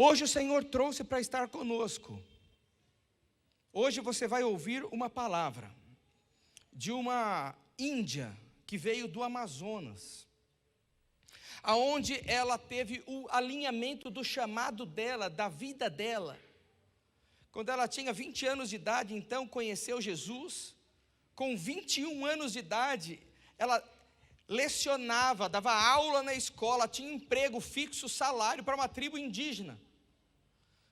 Hoje o Senhor trouxe para estar conosco. Hoje você vai ouvir uma palavra de uma índia que veio do Amazonas, aonde ela teve o alinhamento do chamado dela, da vida dela. Quando ela tinha 20 anos de idade, então conheceu Jesus. Com 21 anos de idade, ela lecionava, dava aula na escola, tinha emprego fixo, salário para uma tribo indígena,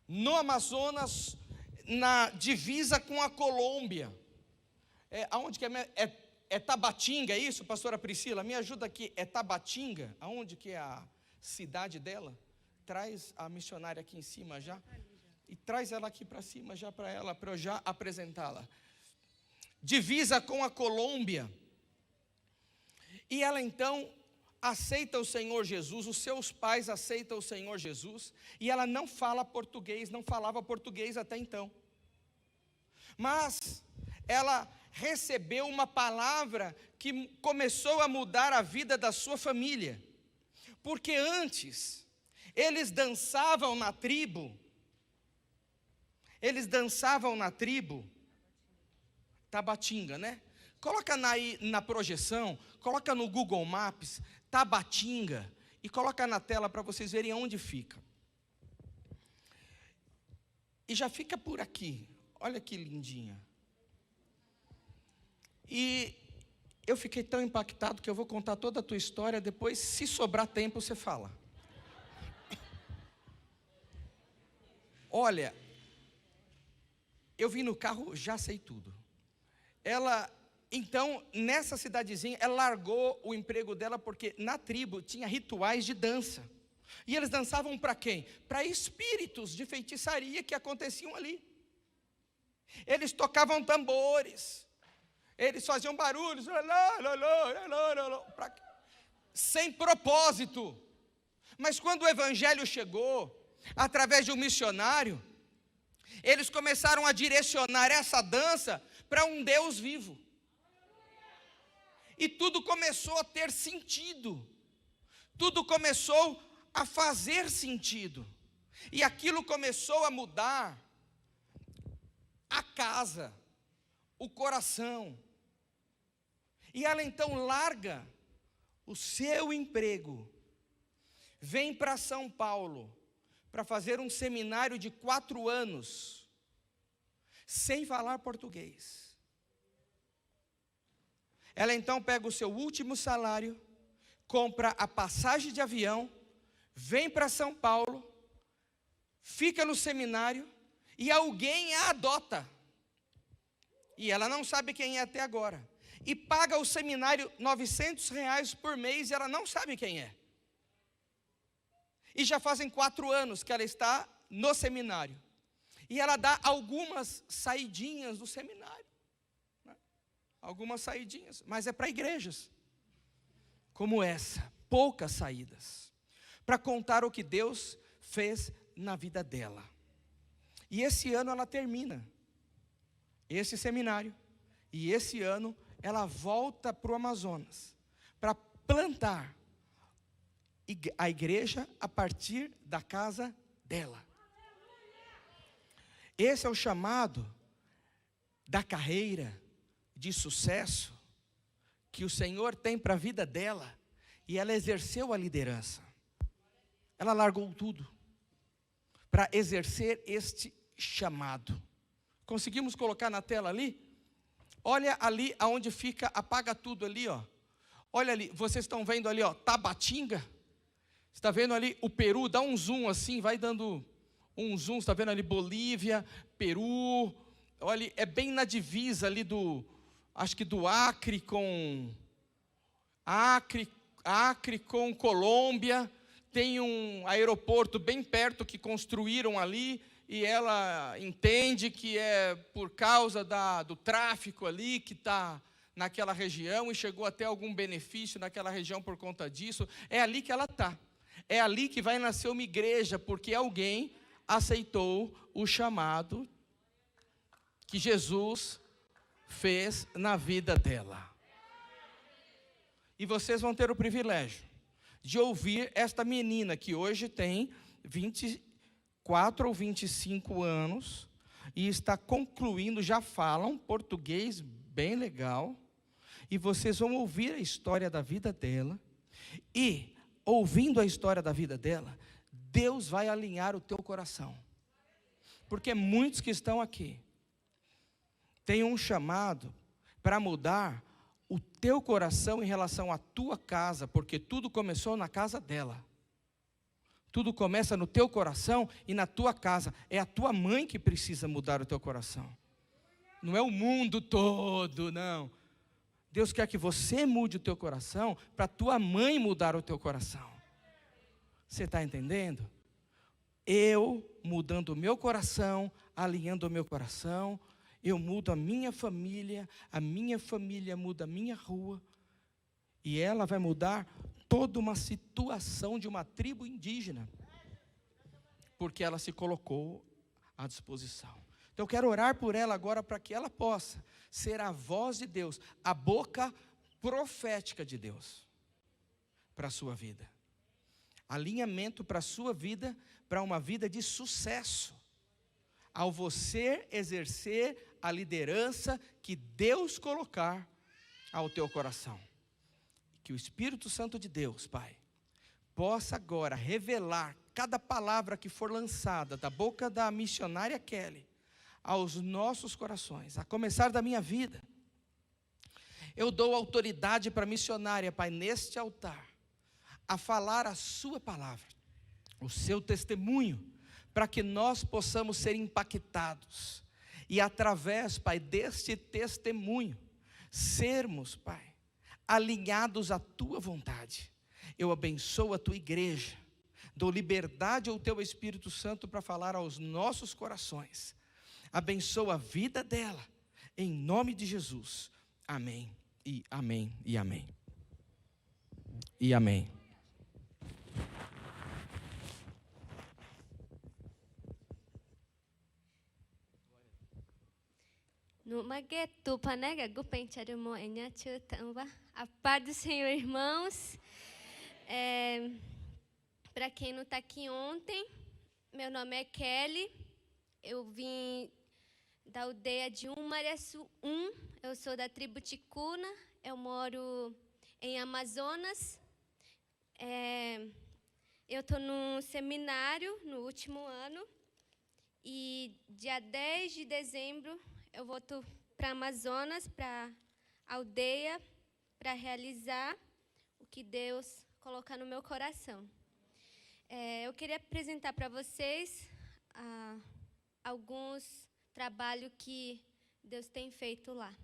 no Amazonas, na divisa com a Colômbia. Aonde que é Tabatinga, é isso, pastora Priscila? Me ajuda aqui, é Tabatinga? Aonde que é a cidade dela? Traz a missionária aqui em cima já. E traz ela aqui para cima já para eu já apresentá-la. Divisa com a Colômbia. E ela então aceita o Senhor Jesus, os seus pais aceitam o Senhor Jesus, e ela não fala português, não falava português até então. Mas ela recebeu uma palavra que começou a mudar a vida da sua família. Porque antes, eles dançavam na tribo, Tabatinga, né? Coloca na projeção, coloca no Google Maps, Tabatinga, e coloca na tela para vocês verem onde fica. E já fica por aqui, olha que lindinha. E eu fiquei tão impactado que eu vou contar toda a tua história, depois, se sobrar tempo, você fala. Olha, eu vim no carro, já sei tudo. Então, nessa cidadezinha, ela largou o emprego dela, porque na tribo tinha rituais de dança. E eles dançavam para quem? Para espíritos de feitiçaria que aconteciam ali. Eles tocavam tambores, eles faziam barulhos, sem propósito. Mas quando o evangelho chegou, através de um missionário, eles começaram a direcionar essa dança para um Deus vivo. E tudo começou a ter sentido. Tudo começou a fazer sentido. E aquilo começou a mudar a casa, o coração. E ela então larga o seu emprego, vem para São Paulo, para fazer um seminário de 4 anos, sem falar português. Ela então pega o seu último salário, compra a passagem de avião, vem para São Paulo, fica no seminário, e alguém a adota. E ela não sabe quem é até agora. E paga o seminário R$900 por mês, e ela não sabe quem é. E já fazem 4 anos que ela está no seminário. E ela dá algumas saidinhas do seminário. Né? Algumas saidinhas, mas é para igrejas como essa, poucas saídas, para contar o que Deus fez na vida dela. E esse ano ela termina esse seminário, e esse ano ela volta para o Amazonas, para plantar a igreja a partir da casa dela. Esse é o chamado da carreira de sucesso que o Senhor tem para a vida dela, e ela exerceu a liderança. Ela largou tudo para exercer este chamado. Conseguimos colocar na tela ali? Olha ali aonde fica, apaga tudo ali, ó. Olha ali, vocês estão vendo ali, ó, Tabatinga? Está vendo ali o Peru? Dá um zoom assim, vai dando um zoom. Está vendo ali Bolívia, Peru? Olha, é bem na divisa ali acho que do Acre com Colômbia. Tem um aeroporto bem perto que construíram ali, e ela entende que é por causa do tráfico ali que está naquela região, e chegou até algum benefício naquela região por conta disso. É ali que ela está. É ali que vai nascer uma igreja, porque alguém aceitou o chamado que Jesus fez na vida dela. E vocês vão ter o privilégio de ouvir esta menina, que hoje tem 4 ou 25 anos e está concluindo, já falam português bem legal, e vocês vão ouvir a história da vida dela, e ouvindo a história da vida dela, Deus vai alinhar o teu coração, porque muitos que estão aqui têm um chamado para mudar o teu coração em relação à tua casa, porque tudo começou na casa dela. Tudo começa no teu coração e na tua casa. É a tua mãe que precisa mudar o teu coração. Não é o mundo todo, não. Deus quer que você mude o teu coração para a tua mãe mudar o teu coração. Você está entendendo? Eu mudando o meu coração, alinhando o meu coração, eu mudo a minha família muda a minha rua, e ela vai mudar toda uma situação de uma tribo indígena, porque ela se colocou à disposição. Então eu quero orar por ela agora, para que ela possa ser a voz de Deus, a boca profética de Deus, para a sua vida. Alinhamento para a sua vida, para uma vida de sucesso, ao você exercer a liderança que Deus colocar ao teu coração. Que o Espírito Santo de Deus, Pai, possa agora revelar cada palavra que for lançada da boca da missionária Kelly aos nossos corações, a começar da minha vida. Eu dou autoridade para a missionária, Pai, neste altar, a falar a sua palavra, o seu testemunho, para que nós possamos ser impactados, e através, Pai, deste testemunho, sermos, Pai, alinhados à tua vontade. Eu abençoo a tua igreja, dou liberdade ao teu Espírito Santo para falar aos nossos corações. Abençoa a vida dela, em nome de Jesus. Amém, e amém, e amém. E amém. A paz do Senhor, irmãos. Para quem não está aqui ontem, meu nome é Kelly. Eu vim da aldeia de Umariaçu 1. Eu sou da tribo Ticuna. Eu moro em Amazonas. Eu estou num seminário no último ano. E dia 10 de dezembro eu volto para Amazonas, para a aldeia, para realizar o que Deus coloca no meu coração. Eu queria apresentar para vocês alguns trabalhos que Deus tem feito lá.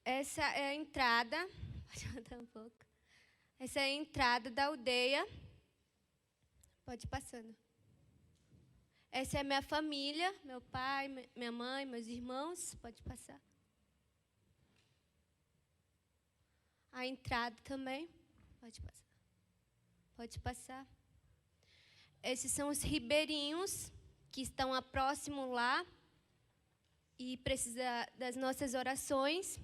Essa é a entrada. Pode botar um pouco. Essa é a entrada da aldeia. Pode ir passando. Essa é a minha família, meu pai, minha mãe, meus irmãos. Pode passar. A entrada também. Pode passar. Pode passar. Esses são os ribeirinhos que estão próximo lá e precisam das nossas orações.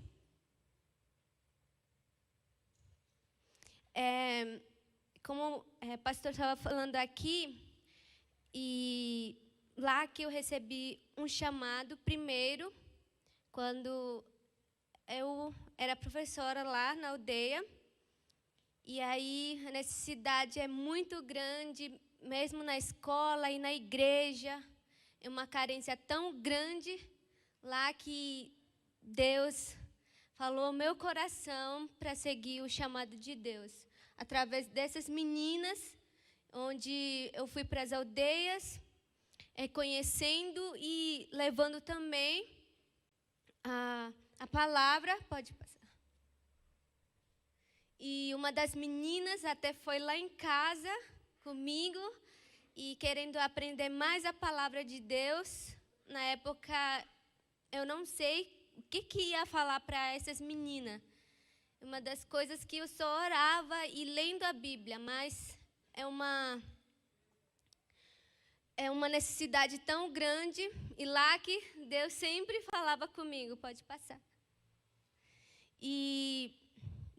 Como o pastor estava falando aqui, e lá que eu recebi um chamado primeiro, quando eu era professora lá na aldeia, e aí a necessidade é muito grande, mesmo na escola e na igreja, é uma carência tão grande lá que Deus falou ao meu coração para seguir o chamado de Deus. Através dessas meninas, onde eu fui para as aldeias, conhecendo e levando também a palavra. Pode passar. E uma das meninas até foi lá em casa comigo, e querendo aprender mais a palavra de Deus. Na época, eu não sei o que ia falar para essas meninas. Uma das coisas que eu só orava e lendo a Bíblia, mas é é uma necessidade tão grande, e lá que Deus sempre falava comigo, pode passar. E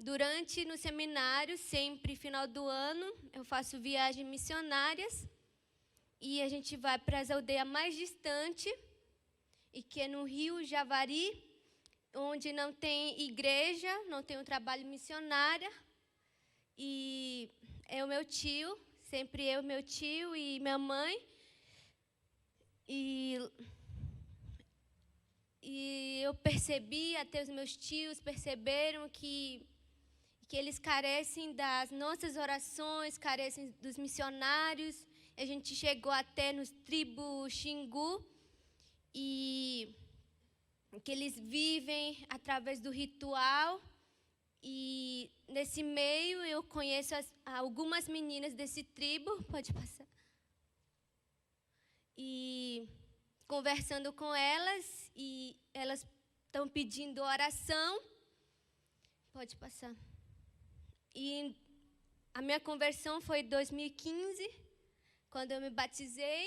durante no seminário, sempre final do ano, eu faço viagens missionárias, e a gente vai para as aldeias mais distantes, e que é no Rio Javari, onde não tem igreja, não tem um trabalho missionário, e é o meu tio, sempre eu, meu tio e minha mãe, e eu percebi, até os meus tios perceberam que eles carecem das nossas orações, carecem dos missionários. A gente chegou até nos tribos Xingu, e que eles vivem através do ritual. E nesse meio eu conheço algumas meninas desse tribo, pode passar. E conversando com elas, e elas estão pedindo oração, pode passar. E a minha conversão foi em 2015, quando eu me batizei,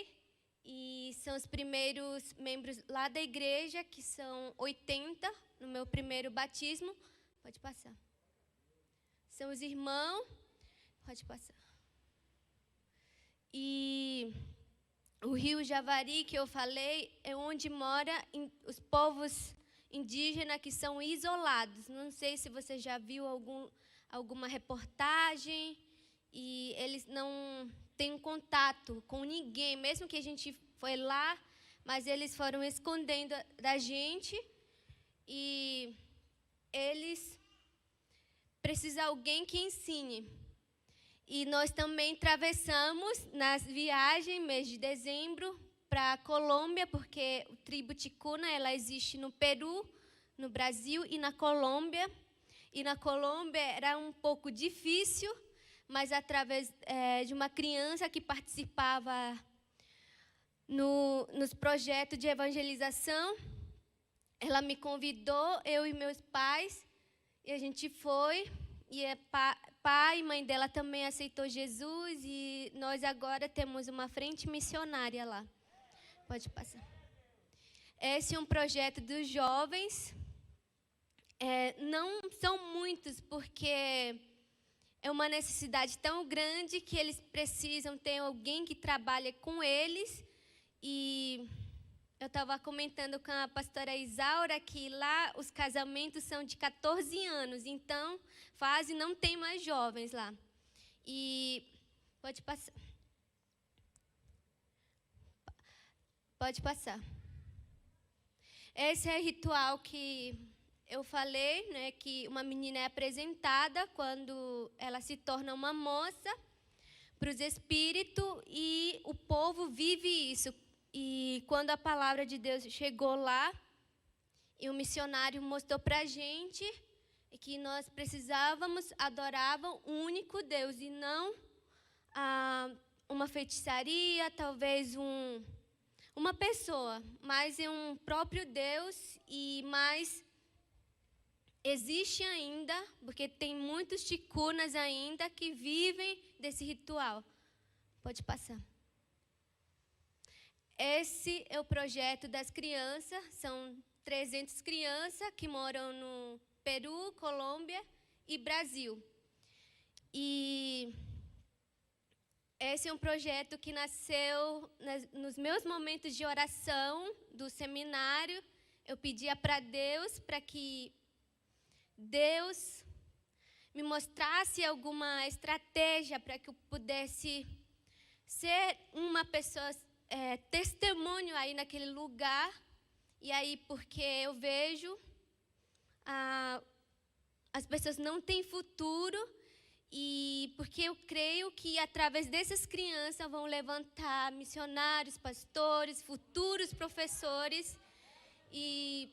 e são os primeiros membros lá da igreja, que são 80, no meu primeiro batismo. Pode passar. São os irmãos. Pode passar. E o Rio Javari, que eu falei, é onde moram os povos indígenas que são isolados. Não sei se você já viu alguma reportagem, e eles não têm contato com ninguém, mesmo que a gente foi lá, mas eles foram escondendo da gente, e eles precisam de alguém que ensine. E nós também atravessamos nas viagens, mês de dezembro, para a Colômbia, porque o tribo Ticuna, ela existe no Peru, no Brasil e na Colômbia. E na Colômbia era um pouco difícil, mas através de uma criança que participava nos projetos de evangelização, ela me convidou, eu e meus pais, e a gente foi, e pai e mãe dela também aceitou Jesus, e nós agora temos uma frente missionária lá. Pode passar. Esse é um projeto dos jovens. Não são muitos, porque é uma necessidade tão grande que eles precisam ter alguém que trabalhe com eles. E eu estava comentando com a pastora Isaura que lá os casamentos são de 14 anos, então quase não tem mais jovens lá. E pode passar. Pode passar. Esse é o ritual que eu falei, né, que uma menina é apresentada quando ela se torna uma moça para os espíritos, e o povo vive isso. E quando a palavra de Deus chegou lá, e o missionário mostrou para a gente que nós precisávamos adorar o único Deus, e não uma feitiçaria, talvez uma pessoa, mas é um próprio Deus, e mais existe ainda, porque tem muitos ticunas ainda que vivem desse ritual. Pode passar. Esse é o projeto das crianças, são 300 crianças que moram no Peru, Colômbia e Brasil. E esse é um projeto que nasceu nos meus momentos de oração do seminário. Eu pedia para Deus, para que Deus me mostrasse alguma estratégia para que eu pudesse ser uma pessoa testemunho aí naquele lugar. E aí, porque eu vejo as pessoas não têm futuro, e porque eu creio que através dessas crianças vão levantar missionários, pastores, futuros professores, e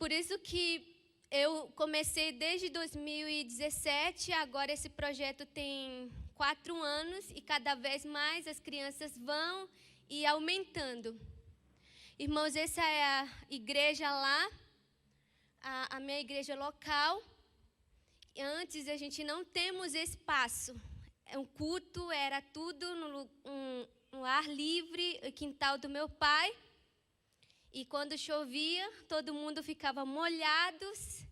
por isso que eu comecei desde 2017, agora esse projeto tem 4 anos, e cada vez mais as crianças vão e aumentando. Irmãos, essa é a igreja lá, a minha igreja local. Antes a gente não temos espaço. um culto, era tudo no ar livre, o quintal do meu pai. E quando chovia, todo mundo ficava molhados.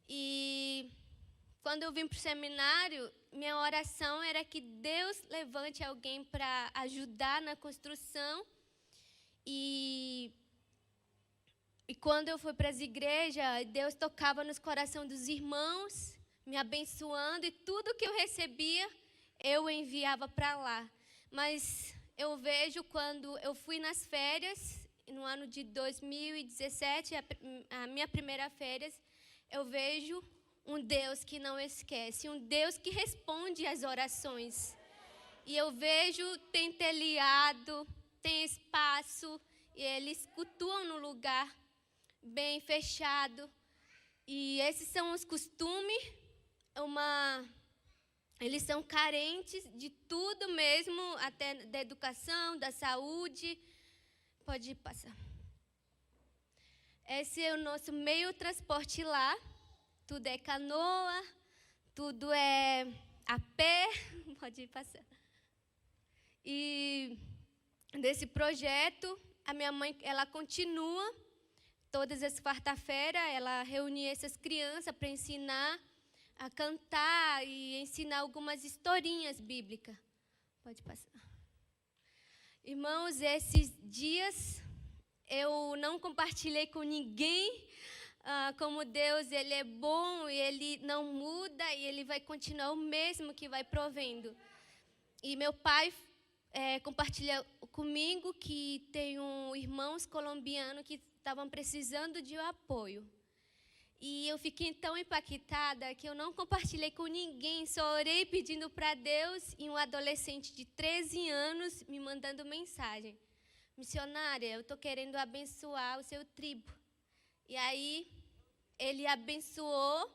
E quando eu vim para o seminário, minha oração era que Deus levante alguém para ajudar na construção. E quando eu fui para as igrejas, Deus tocava nos corações dos irmãos, me abençoando, e tudo que eu recebia, eu enviava para lá. Mas eu vejo quando eu fui nas férias, no ano de 2017, a minha primeira férias, eu vejo um Deus que não esquece, um Deus que responde às orações. E eu vejo, tem telhado, tem espaço, e eles cultuam no lugar bem fechado. E esses são os costumes, eles são carentes de tudo mesmo, até da educação, da saúde. Pode passar. Esse é o nosso meio de transporte lá. Tudo é canoa, tudo é a pé. Pode passar. E desse projeto, a minha mãe, ela continua. Todas as quarta-feiras, ela reunia essas crianças para ensinar a cantar e ensinar algumas historinhas bíblicas. Pode passar. Irmãos, esses dias eu não compartilhei com ninguém como Deus, Ele é bom e Ele não muda e Ele vai continuar o mesmo que vai provendo. E meu pai compartilha comigo que tem irmãos colombianos que estavam precisando de apoio. E eu fiquei tão impactada que eu não compartilhei com ninguém, só orei pedindo para Deus, e um adolescente de 13 anos me mandando mensagem: missionária, eu estou querendo abençoar o seu tribo. E aí ele abençoou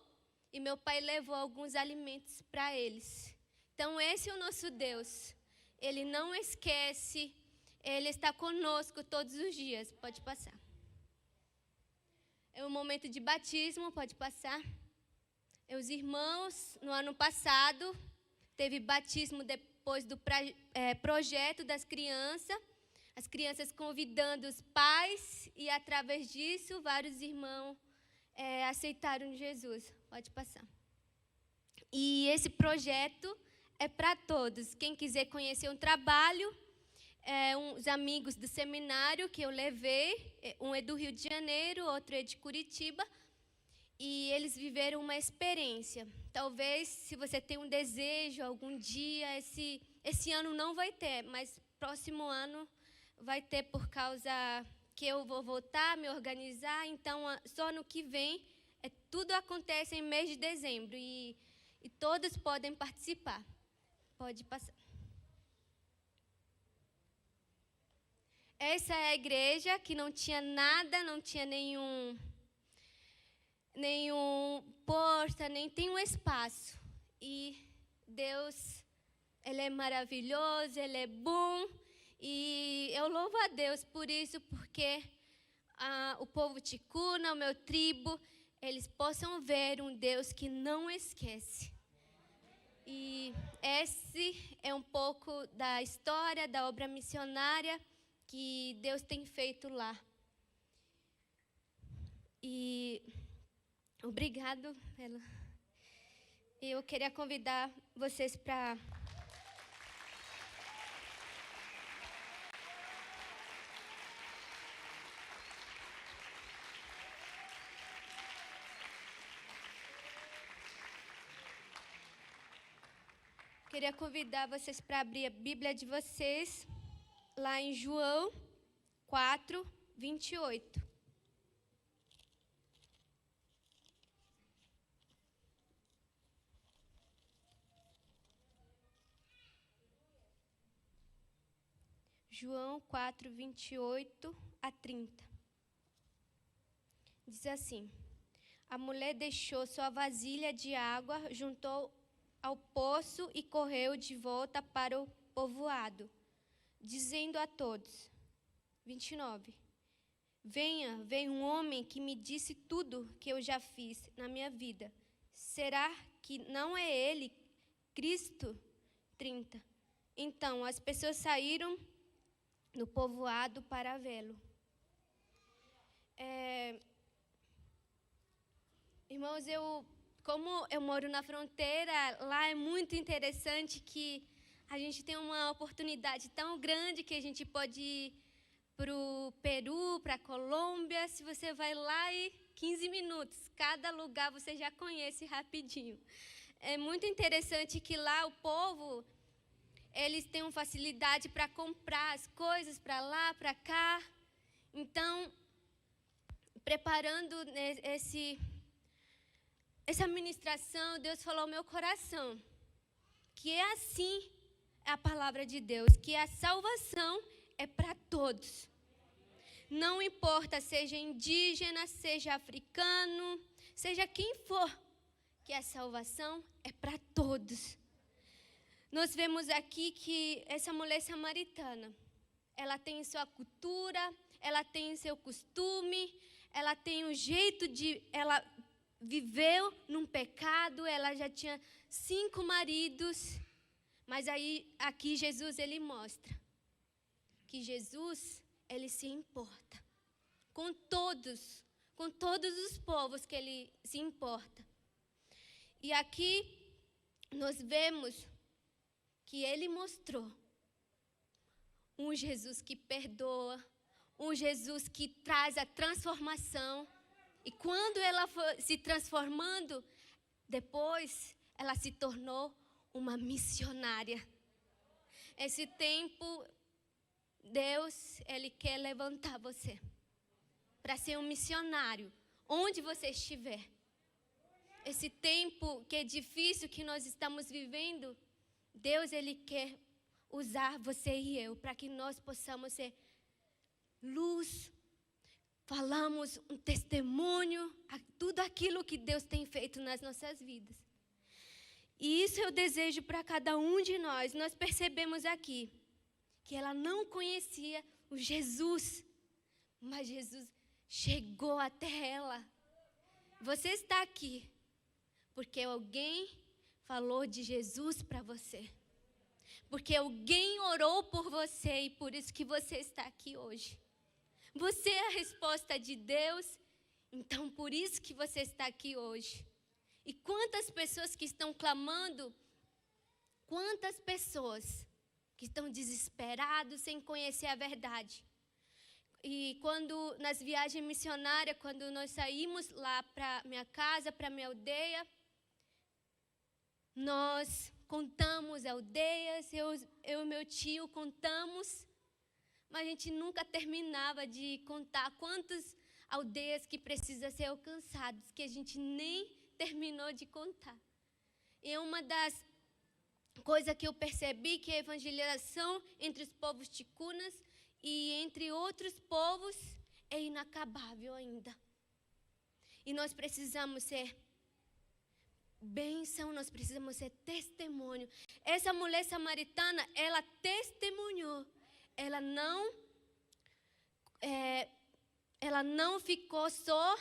e meu pai levou alguns alimentos para eles. Então esse é o nosso Deus. Ele não esquece, Ele está conosco todos os dias. Pode passar. É um momento de batismo, pode passar. Os irmãos, no ano passado, teve batismo depois do projeto das crianças. As crianças convidando os pais e, através disso, vários irmãos aceitaram Jesus. Pode passar. E esse projeto é para todos. Quem quiser conhecer um trabalho, uns amigos do seminário que eu levei, um é do Rio de Janeiro, outro é de Curitiba, e eles viveram uma experiência. Talvez, se você tem um desejo, algum dia, esse ano não vai ter, mas próximo ano vai ter, por causa que eu vou voltar, me organizar. Então, só no que vem, tudo acontece em mês de dezembro, e todos podem participar. Pode passar. Essa é a igreja que não tinha nada, não tinha nenhum porta, nem tem um espaço. E Deus, Ele é maravilhoso, Ele é bom. E eu louvo a Deus por isso, porque o povo ticuna, o meu tribo, eles possam ver um Deus que não esquece. E esse é um pouco da história da obra missionária que Deus tem feito lá. E obrigado. Eu queria convidar vocês para... Queria convidar vocês para abrir a Bíblia de vocês lá em João 4, 28. João 4, 28 a 30. Diz assim: a mulher deixou sua vasilha de água, juntou ao poço e correu de volta para o povoado, dizendo a todos. 29. Venha um homem que me disse tudo que eu já fiz na minha vida. Será que não é ele, Cristo? 30. Então, as pessoas saíram do povoado para vê-lo. Irmãos, como eu moro na fronteira, lá é muito interessante que a gente tem uma oportunidade tão grande que a gente pode ir para o Peru, para a Colômbia. Se você vai lá e 15 minutos, cada lugar você já conhece rapidinho. É muito interessante que lá o povo, eles têm uma facilidade para comprar as coisas para lá, para cá. Então, preparando essa ministração, Deus falou ao meu coração que é assim a palavra de Deus, que a salvação é para todos. Não importa, seja indígena, seja africano, seja quem for, que a salvação é para todos. Nós vemos aqui que essa mulher samaritana, ela tem sua cultura, ela tem seu costume, ela tem um jeito de... Ela viveu num pecado, ela já tinha 5 maridos, mas aí aqui Jesus, ele mostra que Jesus, ele se importa com todos os povos que ele se importa. E aqui nós vemos que ele mostrou um Jesus que perdoa, um Jesus que traz a transformação. E quando ela foi se transformando, depois ela se tornou uma missionária. Esse tempo, Deus, ele quer levantar você para ser um missionário, onde você estiver. Esse tempo que é difícil, que nós estamos vivendo, Deus, ele quer usar você e eu para que nós possamos ser luz. Falamos um testemunho a tudo aquilo que Deus tem feito nas nossas vidas. E isso eu desejo para cada um de nós. Nós percebemos aqui que ela não conhecia o Jesus, mas Jesus chegou até ela. Você está aqui porque alguém falou de Jesus para você. Porque alguém orou por você e por isso que você está aqui hoje. Você é a resposta de Deus, então por isso que você está aqui hoje. E quantas pessoas que estão clamando, quantas pessoas que estão desesperados sem conhecer a verdade. E quando nas viagens missionárias, quando nós saímos lá para minha casa, para minha aldeia, nós contamos aldeias, eu e meu tio contamos, mas a gente nunca terminava de contar quantas aldeias que precisam ser alcançadas, que a gente nem terminou de contar. E uma das coisas que eu percebi que a evangelização entre os povos ticunas e entre outros povos é inacabável ainda. E nós precisamos ser bênção, nós precisamos ser testemunho. Essa mulher samaritana, ela testemunhou. Ela não ficou só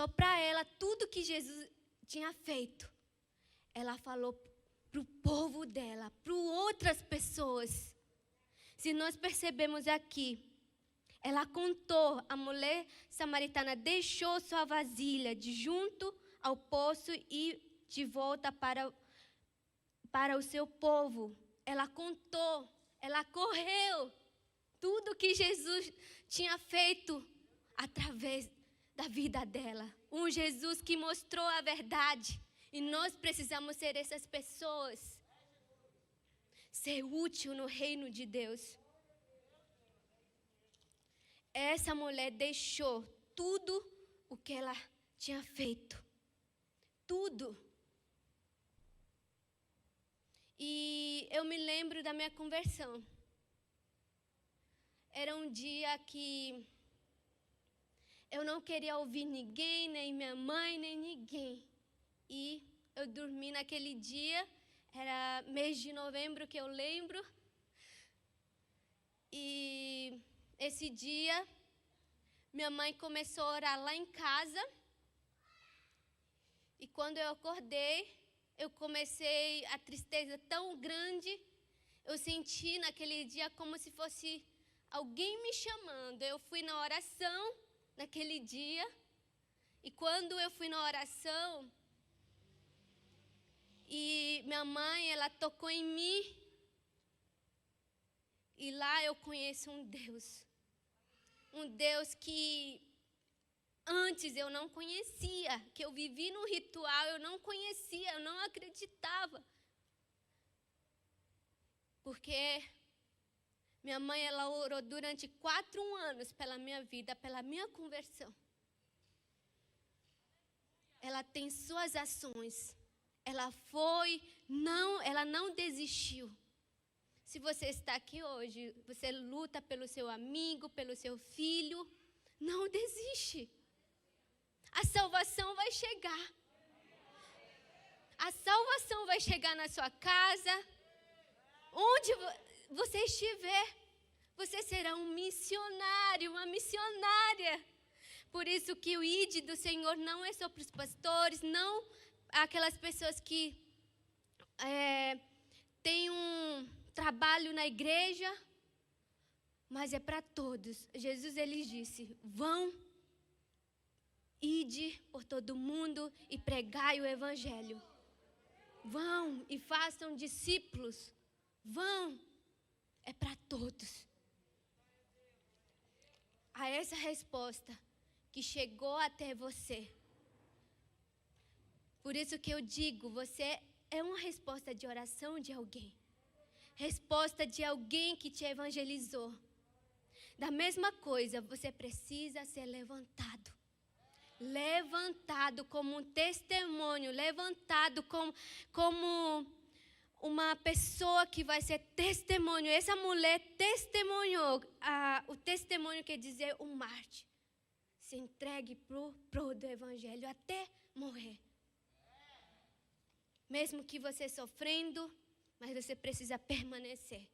para ela tudo que Jesus tinha feito. Ela falou para o povo dela, para outras pessoas. Se nós percebemos aqui, ela contou, a mulher samaritana deixou sua vasilha de junto ao poço e de volta para o seu povo. Ela contou, ela correu tudo que Jesus tinha feito através da vida dela. Um Jesus que mostrou a verdade. E nós precisamos ser essas pessoas. Ser útil no reino de Deus. Essa mulher deixou tudo o que ela tinha feito. Tudo. E eu me lembro da minha conversão. Era um dia que eu não queria ouvir ninguém, nem minha mãe, nem ninguém. E eu dormi naquele dia, era mês de novembro que eu lembro. E esse dia, minha mãe começou a orar lá em casa. E quando eu acordei, eu comecei a tristeza tão grande. Eu senti naquele dia como se fosse alguém me chamando. Eu fui na oração naquele dia. E quando eu fui na oração, e minha mãe, ela tocou em mim. E lá eu conheço um Deus que antes eu não conhecia, que eu vivi no ritual, eu não conhecia, eu não acreditava. Porque minha mãe, ela orou durante 4 anos pela minha vida, pela minha conversão. Ela tem suas ações. Ela não desistiu. Se você está aqui hoje, você luta pelo seu amigo, pelo seu filho, não desiste. A salvação vai chegar. A salvação vai chegar na sua casa. Onde você estiver, você será um missionário, uma missionária. Por isso que o ID do Senhor não é só para os pastores, não aquelas pessoas que têm um trabalho na igreja, mas é para todos. Jesus, ele disse, vão, ide por todo mundo e pregai o evangelho. Vão e façam discípulos. Vão, é para todos. A essa resposta que chegou até você. Por isso que eu digo, você é uma resposta de oração de alguém. Resposta de alguém que te evangelizou. Da mesma coisa, você precisa ser levantado. Levantado como um testemunho, levantado como uma pessoa que vai ser testemunho. Essa mulher testemunhou. O testemunho quer dizer um mártir. Se entregue pro do evangelho até morrer. Mesmo que você sofrendo, mas você precisa permanecer.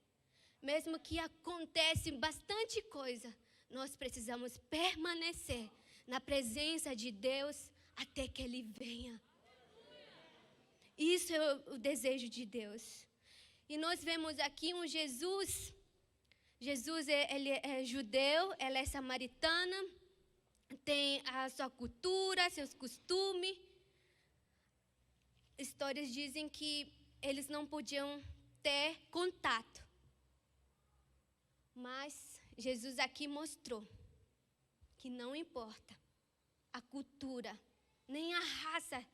Mesmo que acontece bastante coisa, nós precisamos permanecer na presença de Deus até que Ele venha. Isso é o desejo de Deus. E nós vemos aqui um Jesus. Jesus, ele é judeu, ela é samaritana, tem a sua cultura, seus costumes. Histórias dizem que eles não podiam ter contato. Mas Jesus aqui mostrou que não importa a cultura, nem a raça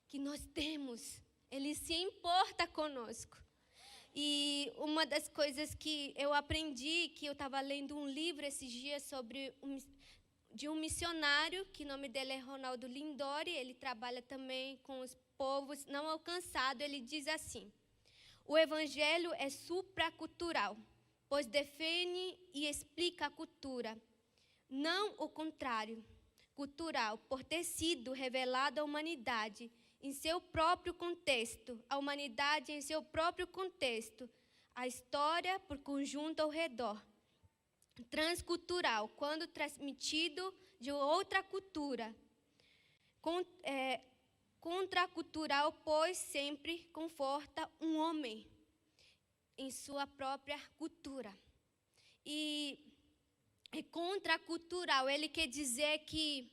que nós temos, Ele se importa conosco. E uma das coisas que eu aprendi, que eu estava lendo um livro esses dias de um missionário, que o nome dele é Ronaldo Lindori, ele trabalha também com os povos não alcançados. Ele diz assim: o evangelho é supracultural, pois define e explica a cultura, não o contrário. Cultural, por ter sido revelado à humanidade em seu próprio contexto, a humanidade em seu próprio contexto, a história por conjunto ao redor. Transcultural, quando transmitido de outra cultura. Contracultural, pois sempre conforta um homem em sua própria cultura. E contracultural, ele quer dizer que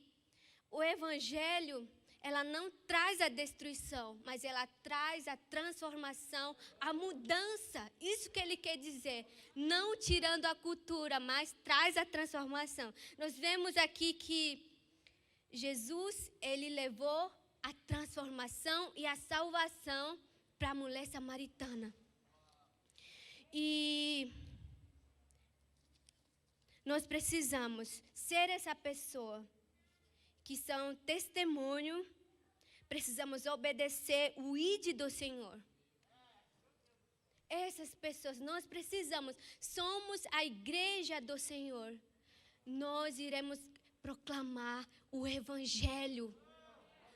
o evangelho, ela não traz a destruição, mas ela traz a transformação, a mudança. Isso que ele quer dizer. Não tirando a cultura, mas traz a transformação. Nós vemos aqui que Jesus, ele levou a transformação e a salvação para a mulher samaritana. E nós precisamos ser essa pessoa que são testemunho, precisamos obedecer o ID do Senhor. Essas pessoas, nós precisamos, somos a igreja do Senhor. Nós iremos proclamar o evangelho.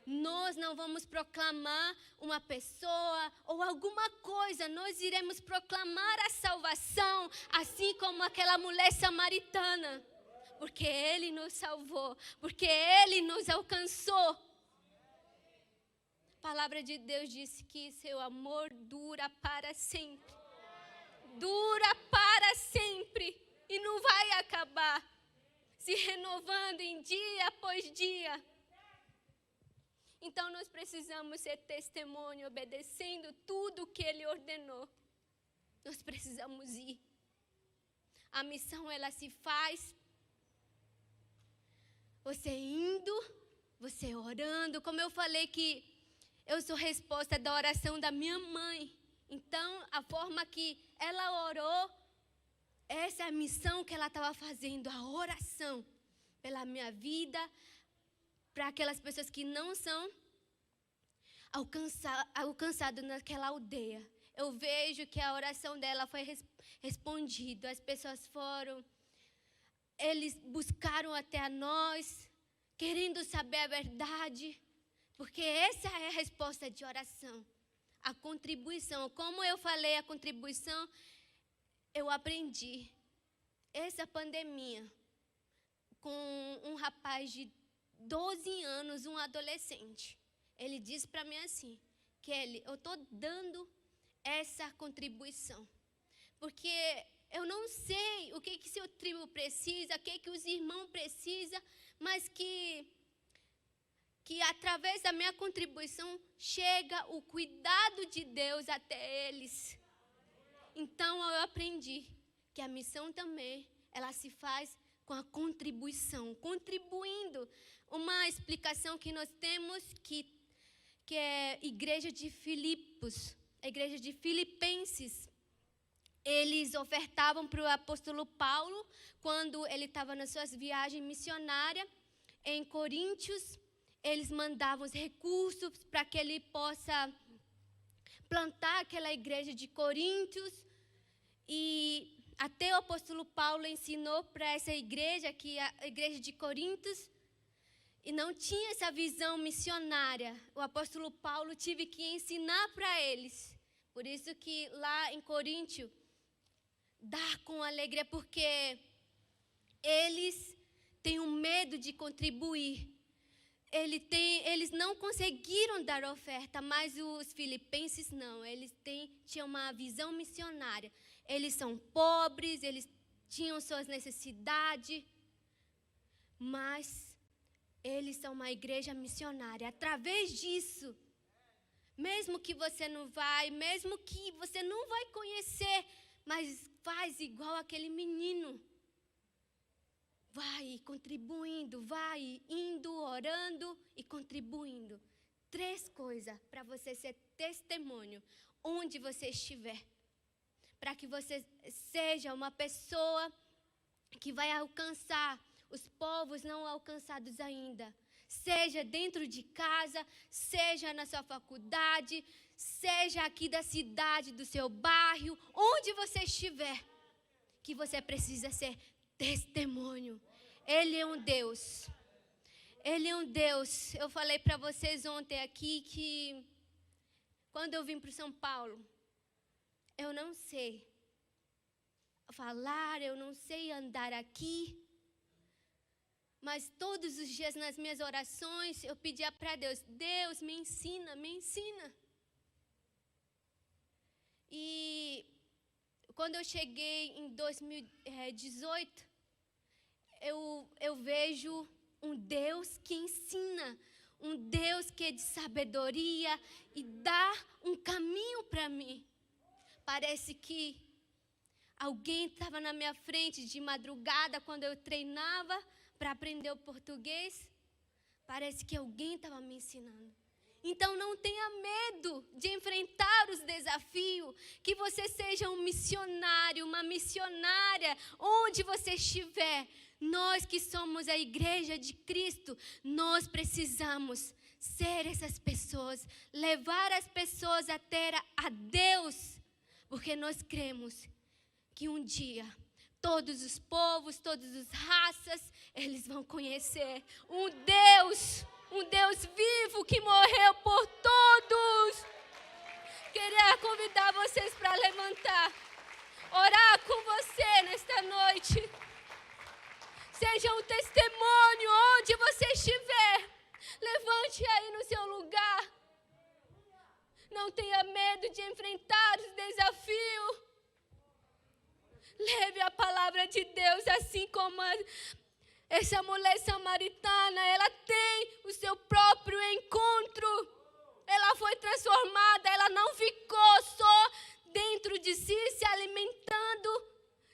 Nós não vamos proclamar uma pessoa ou alguma coisa. Nós iremos proclamar a salvação, assim como aquela mulher samaritana. Porque Ele nos salvou, porque Ele nos alcançou. a palavra de Deus diz que seu amor dura para sempre. Dura para sempre e não vai acabar, se renovando em dia após dia. Então nós precisamos ser testemunho, obedecendo tudo que Ele ordenou. Nós precisamos ir. A missão, ela se faz você indo, você orando. Como eu falei que eu sou resposta da oração da minha mãe. Então, a forma que ela orou, essa é a missão que ela estava fazendo, a oração pela minha vida, para aquelas pessoas que não são alcançadas naquela aldeia. Eu vejo que a oração dela foi respondida. As pessoas foram, eles buscaram até a nós, querendo saber a verdade, porque essa é a resposta de oração. A contribuição, como eu falei, a contribuição, eu aprendi. Essa pandemia, com um rapaz de 12 anos, um adolescente, ele disse para mim assim, Kelly, eu estou dando essa contribuição, porque eu não sei o que seu tribo precisa, o que os irmãos precisam, mas que através da minha contribuição chega o cuidado de Deus até eles. Então eu aprendi que a missão também, ela se faz com a contribuição, contribuindo. Uma explicação que nós temos que é a igreja de Filipos, a igreja de Filipenses. Eles ofertavam para o apóstolo Paulo, quando ele estava nas suas viagens missionárias em Coríntios. Eles mandavam os recursos para que ele possa plantar aquela igreja de Coríntios. E até o apóstolo Paulo ensinou para essa igreja, que a igreja de Coríntios, e não tinha essa visão missionária. O apóstolo Paulo teve que ensinar para eles. Por isso que lá em Coríntios, dá com alegria, porque eles têm um medo de contribuir. Eles não conseguiram dar oferta, mas os filipenses não. Eles tinham uma visão missionária. Eles são pobres, eles tinham suas necessidades, mas eles são uma igreja missionária. Através disso, mesmo que você não vai, mesmo que você não vai conhecer, mas faz igual aquele menino. Vai contribuindo, vai indo, orando e contribuindo. 3 coisas para você ser testemunho onde você estiver. Para que você seja uma pessoa que vai alcançar os povos não alcançados ainda. Seja dentro de casa, seja na sua faculdade, seja aqui da cidade, do seu bairro, onde você estiver, que você precisa ser testemunho. Ele é um Deus. Ele é um Deus. Eu falei para vocês ontem aqui que quando eu vim para São Paulo, eu não sei falar, eu não sei andar aqui. Mas todos os dias nas minhas orações eu pedia para Deus, Deus me ensina, me ensina. E quando eu cheguei em 2018, eu vejo um Deus que ensina, um Deus que é de sabedoria e dá um caminho para mim. Parece que alguém estava na minha frente de madrugada quando eu treinava para aprender o português. Parece que alguém estava me ensinando. Então não tenha medo de enfrentar os desafios, que você seja um missionário, uma missionária, onde você estiver. Nós que somos a igreja de Cristo, nós precisamos ser essas pessoas, levar as pessoas até a Deus, porque nós cremos que um dia todos os povos, todas as raças, eles vão conhecer um Deus vivo que morreu por todos. Queria convidar vocês para levantar, orar com você nesta noite. Seja um testemunho onde você estiver. Levante aí no seu lugar. Não tenha medo de enfrentar os desafios. Leve a palavra de Deus, assim como essa mulher samaritana, ela tem o seu próprio encontro. Ela foi transformada, ela não ficou só dentro de si, se alimentando.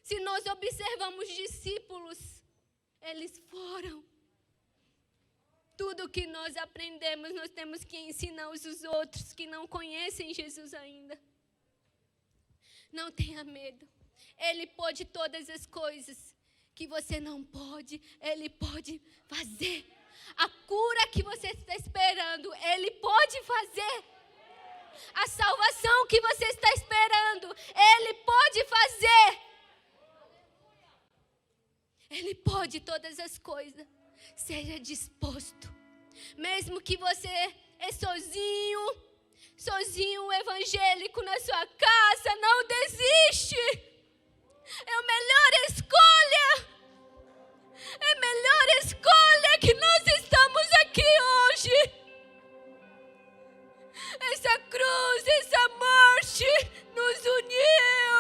Se nós observamos discípulos, eles foram. Tudo que nós aprendemos, nós temos que ensinar os outros que não conhecem Jesus ainda. Não tenha medo. Ele pode todas as coisas que você não pode, Ele pode fazer. A cura que você está esperando, Ele pode fazer. A salvação que você está esperando, Ele pode fazer. Ele pode todas as coisas. Seja disposto. Mesmo que você é sozinho evangélico na sua casa, não desiste. É a melhor escolha. É a melhor escolha que nós estamos aqui hoje. Essa cruz, essa morte nos uniu.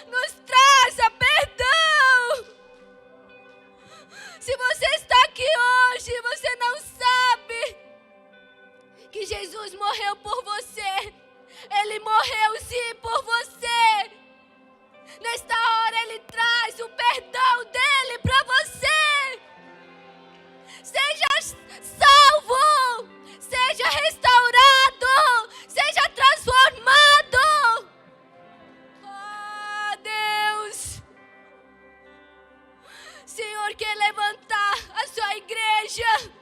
Nos traz a perdão. Se você está aqui hoje e você não sabe que Jesus morreu por você, Ele morreu sim por você. Nesta hora Ele traz o perdão dEle para você. Seja salvo, seja restaurado, seja transformado. Oh, Deus. Senhor quer levantar a sua igreja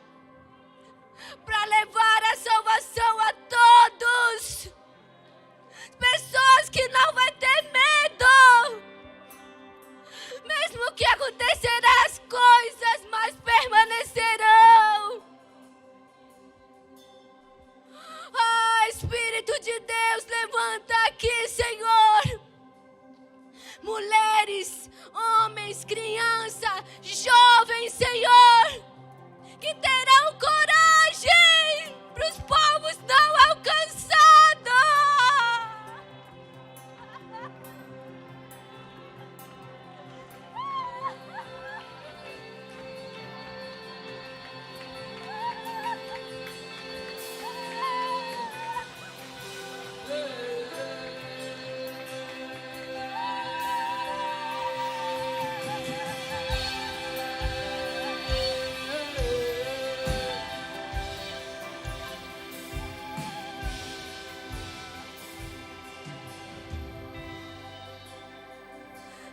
para levar a salvação a todos. Pessoas que não vão ter medo. Mesmo que acontecerão as coisas, mas permanecerão. Ah, Espírito de Deus, levanta aqui, Senhor. Mulheres, homens, crianças, jovens, Senhor, que terão coragem para os povos não alcançados.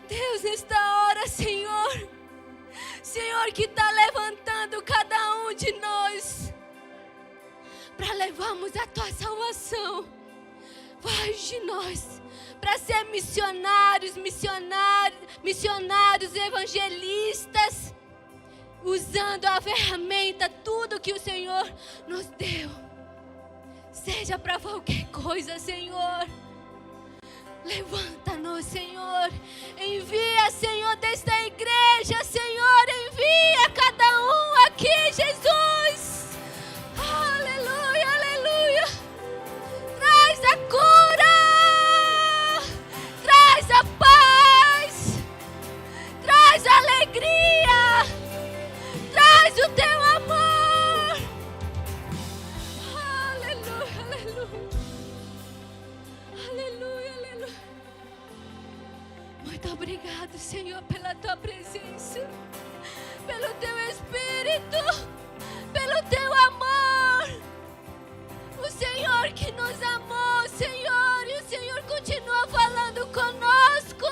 Deus, nesta hora, Senhor, Senhor que está levantando cada um de nós para levarmos a Tua salvação. Faz de nós para ser missionários, evangelistas, usando a ferramenta, tudo que o Senhor nos deu. Seja para qualquer coisa, Senhor. Levanta-nos, Senhor. Envia, Senhor, desta igreja, Senhor. Envia cada um aqui, Jesus. Aleluia, aleluia. Traz a cura. Traz a paz. Traz a alegria. Traz o teu amor. Aleluia, aleluia. Aleluia, aleluia. Muito obrigado, Senhor, pela Tua presença, pelo Teu Espírito, pelo Teu amor. O Senhor que nos amou, Senhor, e o Senhor continua falando conosco.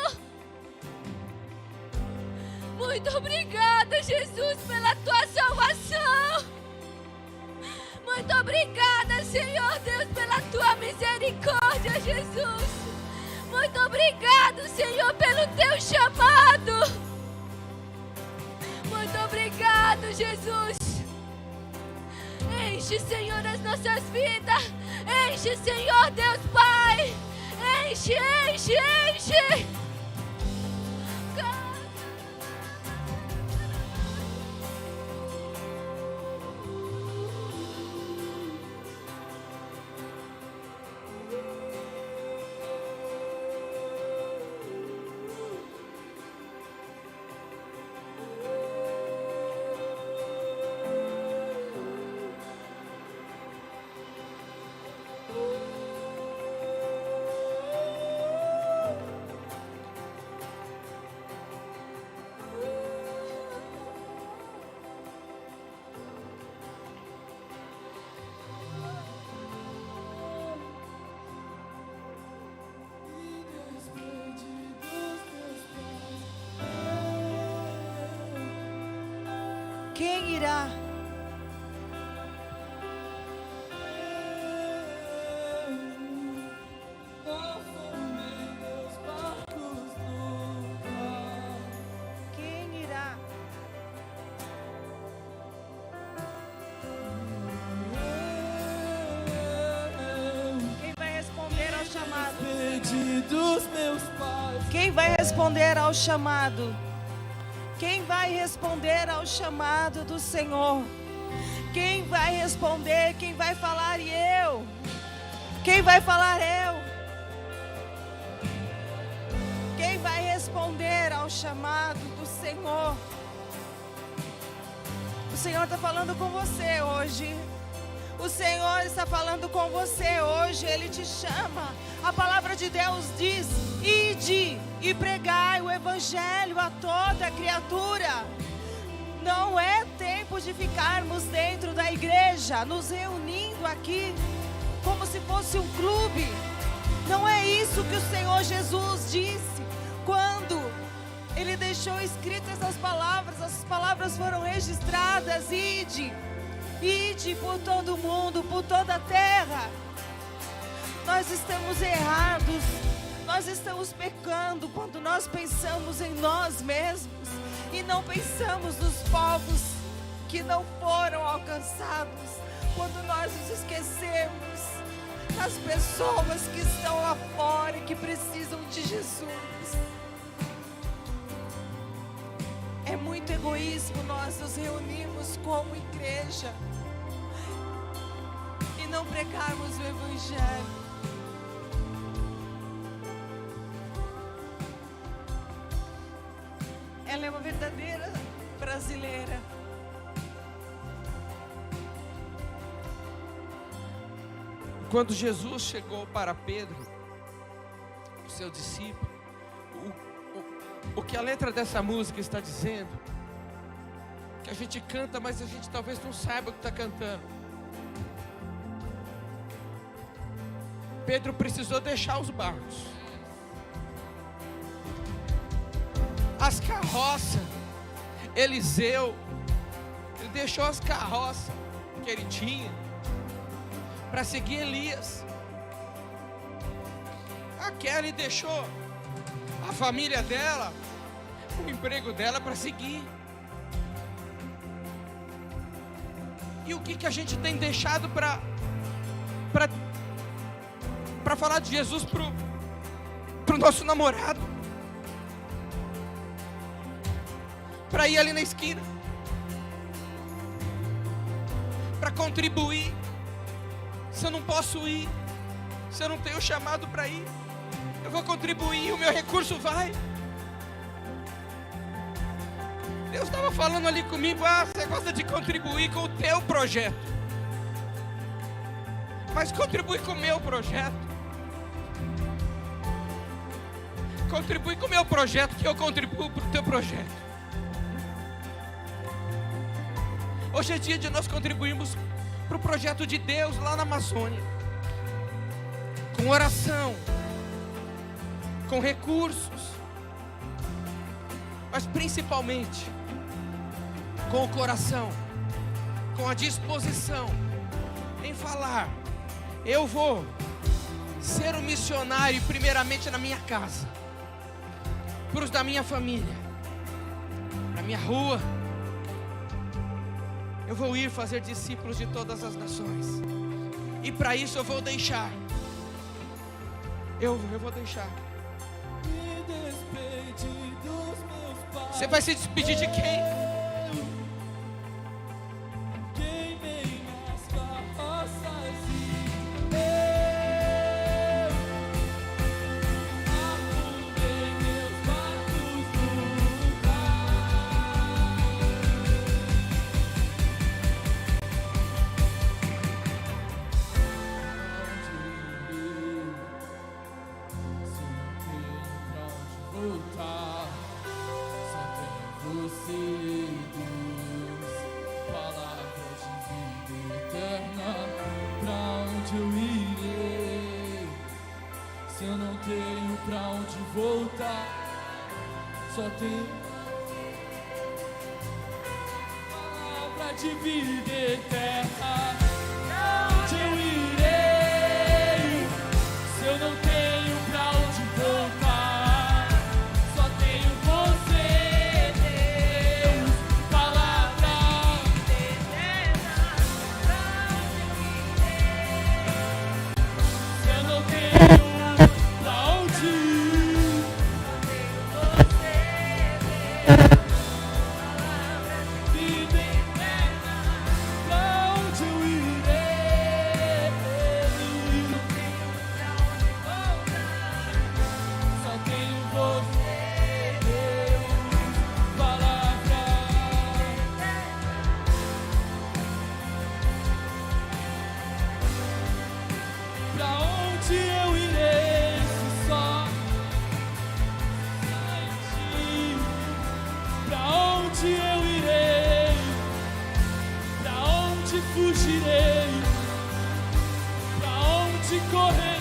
Muito obrigada, Jesus, pela Tua salvação. Muito obrigada, Senhor Deus, pela Tua misericórdia, Jesus. Muito obrigado, Senhor, pelo Teu chamado. Muito obrigado, Jesus. Enche, Senhor, as nossas vidas. Enche, Senhor, Deus Pai. Enche, enche, enche. Quem irá? Quem irá? Quem vai responder ao chamado? Quem vai responder ao chamado? Quem vai responder ao chamado do Senhor? Quem vai responder? Quem vai falar? E eu? Quem vai falar? Eu? Quem vai responder ao chamado do Senhor? O Senhor está falando com você hoje. O Senhor está falando com você hoje. Ele te chama. A palavra de Deus diz: ide e pregai o evangelho a toda criatura. Não é tempo de ficarmos dentro da igreja, nos reunindo aqui como se fosse um clube. Não é isso que o Senhor Jesus disse quando Ele deixou escritas essas palavras foram registradas: ide por todo o mundo, por toda a terra. Nós estamos errados, nós estamos pecando quando nós pensamos em nós mesmos e não pensamos nos povos que não foram alcançados, quando nós nos esquecemos das pessoas que estão lá fora e que precisam de Jesus. É muito egoísmo nós nos reunirmos como igreja e não pregarmos o evangelho. Ela é uma verdadeira brasileira. Quando Jesus chegou para Pedro, o seu discípulo, o que a letra dessa música está dizendo, que a gente canta, mas a gente talvez não saiba o que está cantando. Pedro precisou deixar os barcos, as carroças. Eliseu, ele deixou as carroças que ele tinha para seguir Elias. A Kelly deixou a família dela, o emprego dela para seguir. E o que a gente tem deixado para falar de Jesus pro nosso namorado? Para ir ali na esquina, para contribuir. Se eu não posso ir, se eu não tenho chamado para ir, eu vou contribuir, o meu recurso vai. Deus estava falando ali comigo: você gosta de contribuir com o teu projeto, mas contribui com o meu projeto. Contribui com o meu projeto, que eu contribuo para o teu projeto. Hoje é dia de nós contribuirmos para o projeto de Deus lá na Amazônia, com oração, com recursos, mas principalmente com o coração, com a disposição em falar: eu vou ser um missionário primeiramente na minha casa, para os da minha família, na minha rua. Eu vou ir fazer discípulos de todas as nações. E para isso eu vou deixar. Eu vou deixar. Você vai se despedir de quem? Só tem de vida eterna. Pra onde eu irei, se eu não tenho pra onde voltar? Só tenho você, Deus, palavra eterna. Pra onde eu irei, se eu não tenho pra onde ir? Só tenho você, Deus. Vida eterna, pra onde eu irei? Não tenho pra onde voltar, só tenho você, Deus, palavra eterna. Pra onde eu irei se só em ti? Pra onde eu irei? Pra onde fugirei? Pra onde correrei?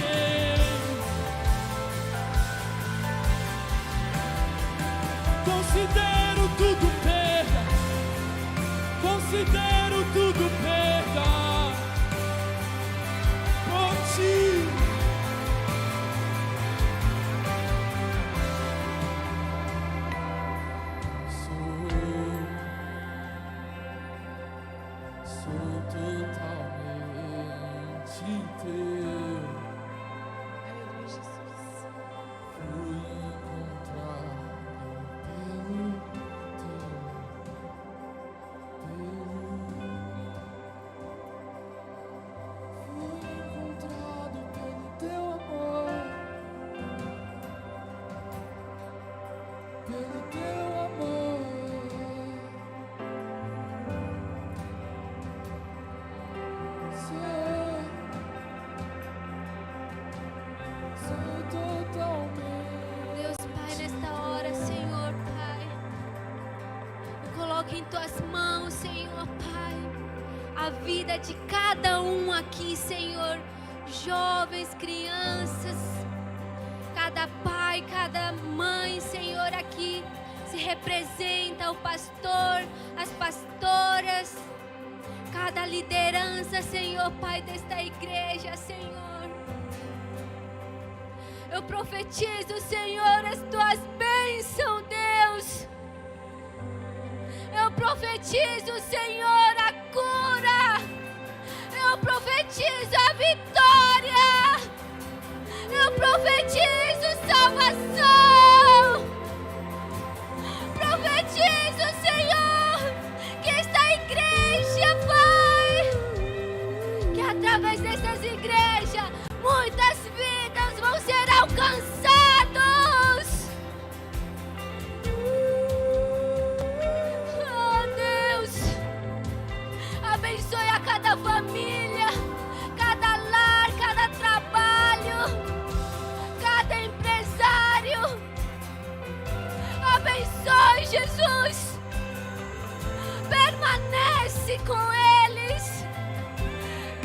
Considero tudo perda, considero tudo perda por ti. Sou totalmente teu. Aleluia, Jesus. Fui encontrado pelo teu amor. Pelo teu amor. Sou totalmente. Deus Pai, nesta hora, Senhor Pai, eu coloco em tuas mãos, Senhor Pai, a vida de cada um aqui, Senhor, jovens, crianças, cada pai, cada mãe, Senhor, aqui se representa o pastor, as pastoras, cada liderança, Senhor Pai, desta igreja, Senhor. Eu profetizo, Senhor, as tuas bênçãos, Deus. Eu profetizo, Senhor, a cura. Eu profetizo a vitória. Eu profetizo salvação. Profetizo, Senhor, que esta igreja, Pai, que através dessas igrejas, muitas vidas vão ser alcançadas. Oh, Deus, abençoe a cada família, cada lar, cada trabalho, cada empresário. Abençoe, Jesus. Permanece com eles.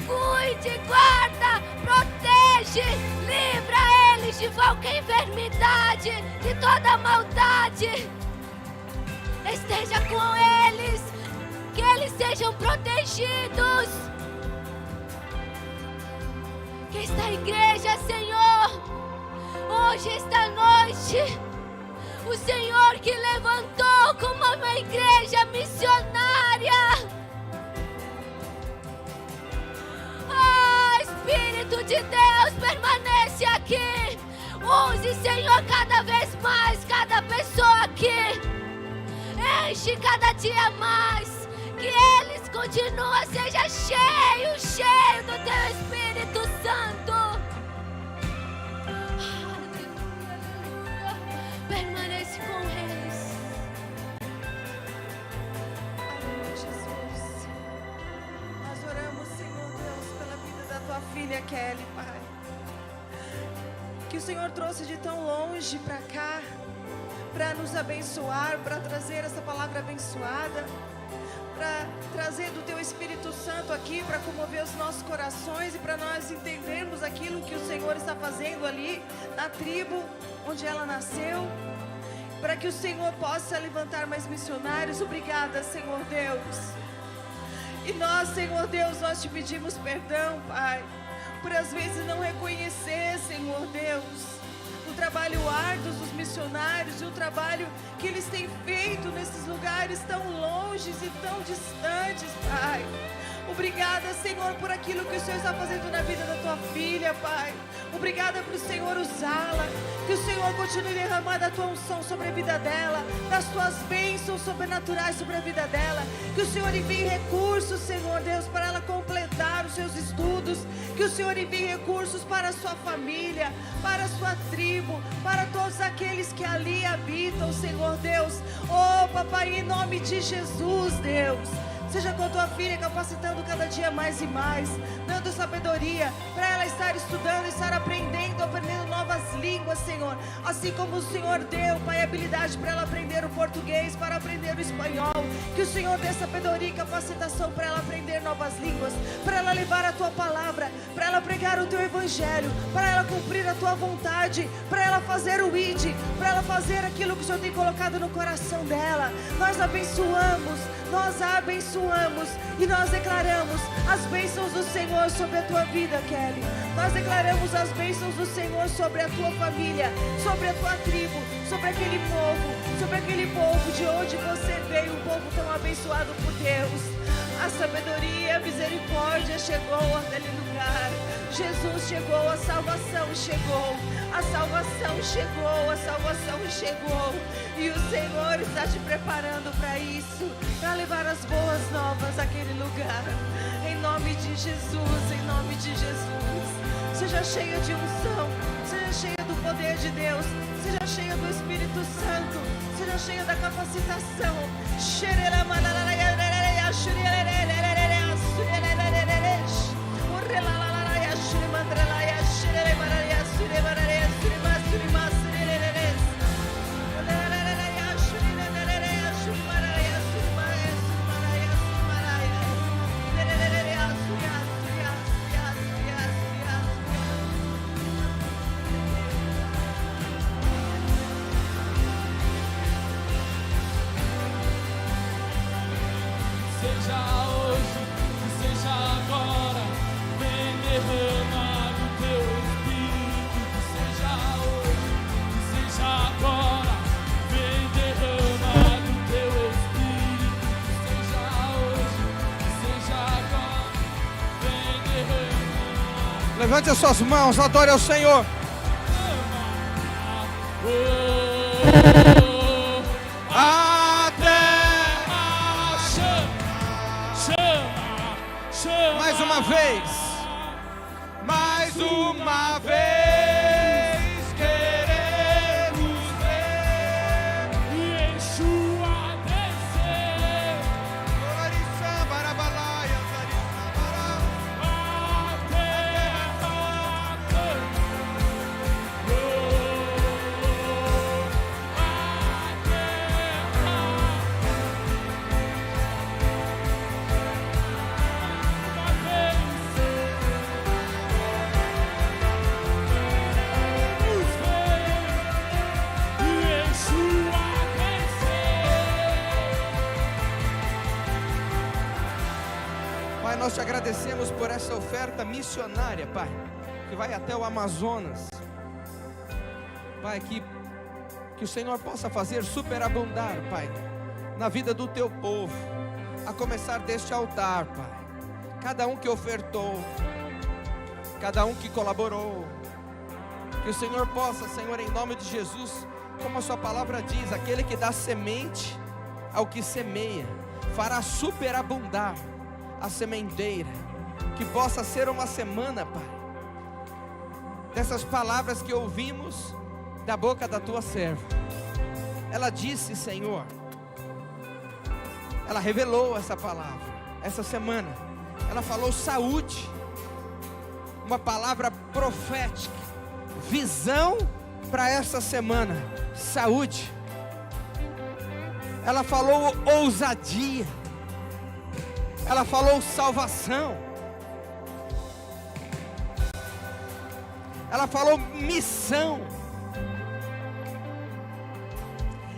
Cuide, guarda, protege, livra eles de qualquer enfermidade, de toda maldade. Esteja com eles, que eles sejam protegidos. Que esta igreja, Senhor, hoje, esta noite, o Senhor que levantou como uma igreja missionária. Espírito de Deus, permanece aqui. Use, Senhor, cada vez mais cada pessoa aqui. Enche cada dia mais. Que eles continuem, seja cheio do Teu Espírito Santo. Aleluia. Permanece com eles. Aleluia, Jesus. Nós oramos, Senhor Deus, pela vida da tua filha Kelly, Pai. Que o Senhor trouxe de tão longe para cá, para nos abençoar, para trazer essa palavra abençoada, para trazer do Teu Espírito Santo aqui, para comover os nossos corações e para nós entendermos aquilo que o Senhor está fazendo ali na tribo onde ela nasceu, para que o Senhor possa levantar mais missionários. Obrigada, Senhor Deus. E nós, Senhor Deus, nós te pedimos perdão, Pai, por às vezes não reconhecer, Senhor Deus, o trabalho árduo dos missionários e o trabalho que eles têm feito nesses lugares tão longes e tão distantes, Pai. Obrigada, Senhor, por aquilo que o Senhor está fazendo na vida da tua filha, Pai. Obrigada por o Senhor usá-la. Que o Senhor continue derramando a tua unção sobre a vida dela, das tuas bênçãos sobrenaturais sobre a vida dela. Que o Senhor envie recursos, Senhor Deus, para ela completar os seus estudos. Que o Senhor envie recursos para a sua família, para a sua tribo, para todos aqueles que ali habitam, Senhor Deus. Oh, papai, em nome de Jesus, Deus. Seja com a tua filha capacitando cada dia mais e mais, dando sabedoria para ela estar estudando, estar aprendendo novas línguas, Senhor. Assim como o Senhor deu, Pai, habilidade para ela aprender o português, para aprender o espanhol. Que o Senhor dê sabedoria e capacitação para ela aprender novas línguas, para ela levar a tua palavra, para ela pregar o teu evangelho, para ela cumprir a tua vontade, para ela fazer o ID, para ela fazer aquilo que o Senhor tem colocado no coração dela. Nós abençoamos e nós declaramos as bênçãos do Senhor sobre a tua vida, Kelly. Nós declaramos as bênçãos do Senhor sobre a tua família, sobre a tua tribo, sobre aquele povo de onde você veio, um povo tão abençoado por Deus. A sabedoria, a misericórdia chegou àquele lugar. Jesus chegou, a salvação chegou. A salvação chegou, a salvação chegou. E o Senhor está te preparando para isso, para levar as boas novas àquele lugar. Em nome de Jesus, em nome de Jesus. Seja cheia de unção, seja cheia do poder de Deus, seja cheia do Espírito Santo, seja cheia da capacitação. Seja hoje, que seja agora, vem derramar o teu Espírito. Que seja hoje, que seja agora, vem derramar o teu Espírito. Que seja hoje, que seja agora, vem derramar. Levante as suas mãos, adore ao Senhor. Mais uma vez, queremos ver Yeshua descer até Pai, nós te agradecemos por essa oferta missionária, Pai, que vai até o Amazonas. Pai, que o Senhor possa fazer superabundar, Pai, na vida do teu povo, a começar deste altar, Pai. Cada um que ofertou, cada um que colaborou, que o Senhor possa, Senhor, em nome de Jesus, como a sua palavra diz, aquele que dá semente ao que semeia, fará superabundar a sementeira. Que possa ser uma semana, Pai, dessas palavras que ouvimos da boca da tua serva. Ela disse, Senhor, ela revelou essa palavra, essa semana, ela falou saúde, uma palavra profética, visão para essa semana, saúde. Ela falou ousadia, ela falou salvação, ela falou missão,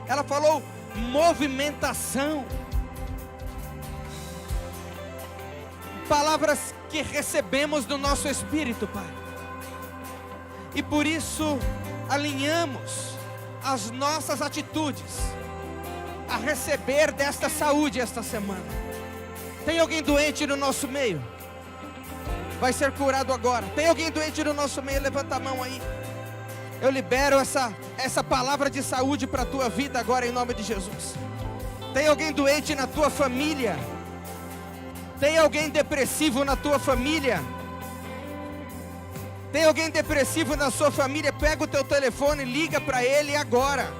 ela falou movimentação. palavras que recebemos do nosso espírito, Pai. E por isso alinhamos as nossas atitudes a receber desta saúde esta semana. Tem alguém doente no nosso meio? Vai ser curado agora. Tem alguém doente no nosso meio? Levanta a mão aí. Eu libero essa palavra de saúde para a tua vida agora em nome de Jesus. Tem alguém doente na tua família? Tem alguém depressivo na tua família? Tem alguém depressivo na sua família? Pega o teu telefone e liga para ele agora.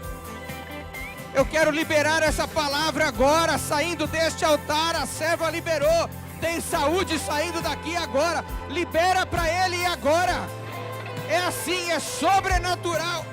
Eu quero liberar essa palavra agora, saindo deste altar. A serva liberou. Tem saúde saindo daqui agora. Libera para ele agora. É assim, é sobrenatural.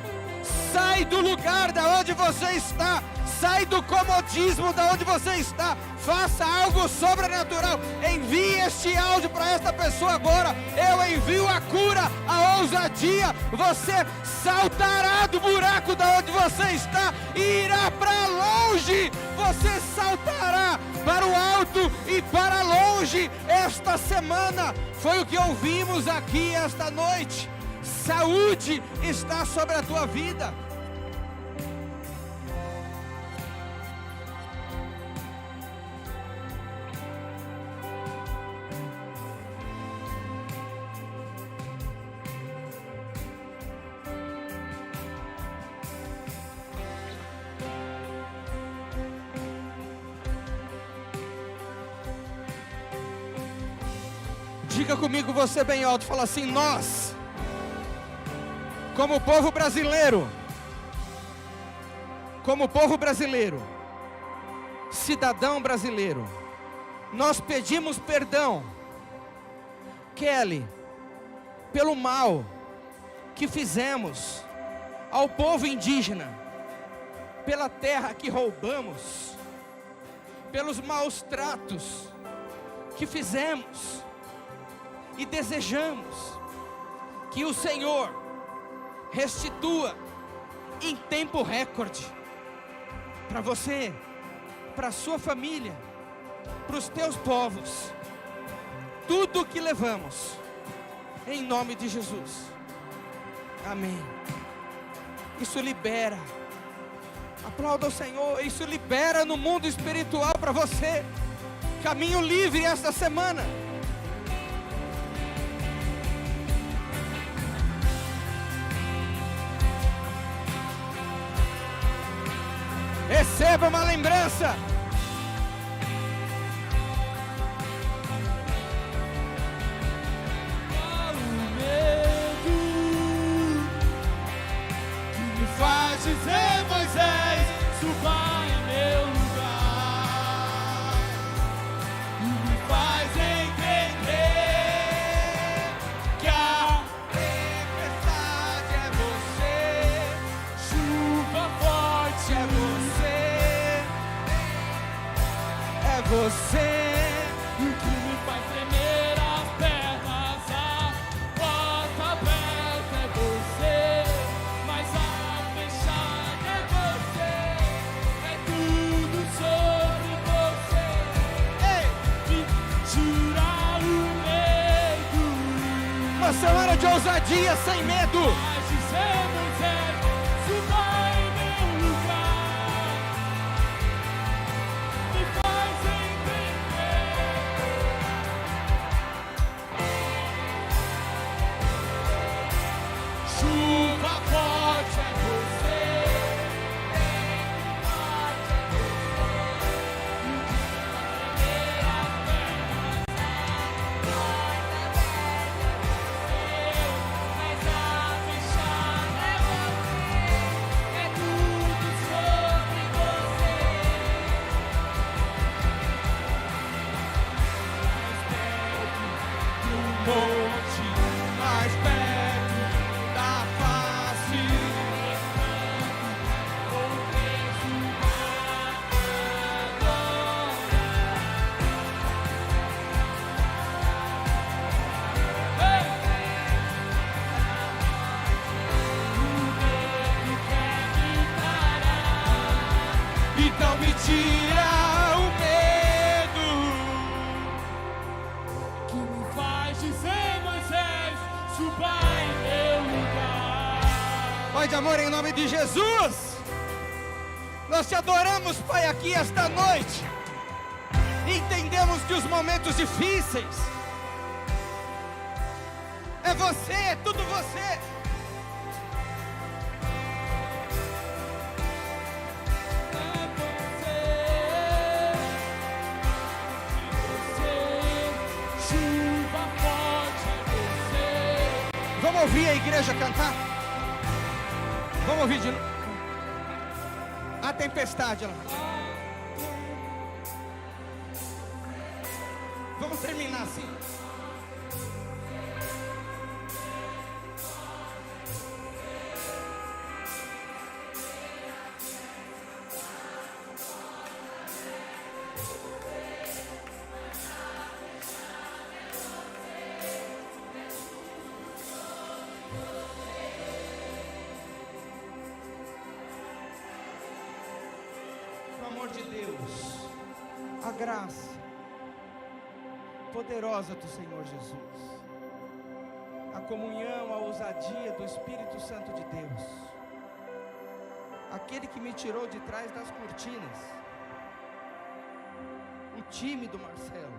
Sai do lugar da onde você está. Sai do comodismo da onde você está. Faça algo sobrenatural. Envie este áudio para esta pessoa agora. Eu envio a cura, a ousadia. Você saltará do buraco da onde você está e irá para longe. Você saltará para o alto e para longe. Esta semana foi o que ouvimos aqui esta noite. Saúde está sobre a tua vida. Diga comigo, você bem alto, fala assim: nós, como povo brasileiro, cidadão brasileiro, nós pedimos perdão, Kelly, pelo mal que fizemos ao povo indígena, pela terra que roubamos, pelos maus tratos que fizemos. E desejamos que o Senhor restitua em tempo recorde para você, para a sua família, para os teus povos, tudo o que levamos, em nome de Jesus. Amém. Isso libera. Aplauda o Senhor. Isso libera no mundo espiritual para você. Caminho livre esta semana. Receba uma lembrança. O medo que me faz dizer, Moisés, suba em meu lugar, e me faz entender que a tempestade é você, chuva forte é você. Você, O que me faz tremer as pernas, a porta aberta é você, mas a fechada é você, é tudo sobre você. Me tira o medo, uma semana de ousadia sem medo. faz dizer, Moisés, suba em meu lugar, me faz entender. Chuva forte é você, vento forte é você, tremer as pernas, a porta aberta é você, mas a fechada é você, é tudo sobre você. Mais perto do monte, mais perto da face, com peso agora. O medo quer me parar, então me tira o medo. Pai de amor, em nome de Jesus, nós te adoramos, Pai, aqui esta noite. Entendemos que os momentos difíceis é você, é tudo você. Vamos ouvir a igreja cantar? Vamos ouvir de novo. A tempestade lá. Vamos terminar assim. De Deus, a graça poderosa do Senhor Jesus, a comunhão, a ousadia do Espírito Santo de Deus, aquele que me tirou de trás das cortinas, o tímido Marcelo,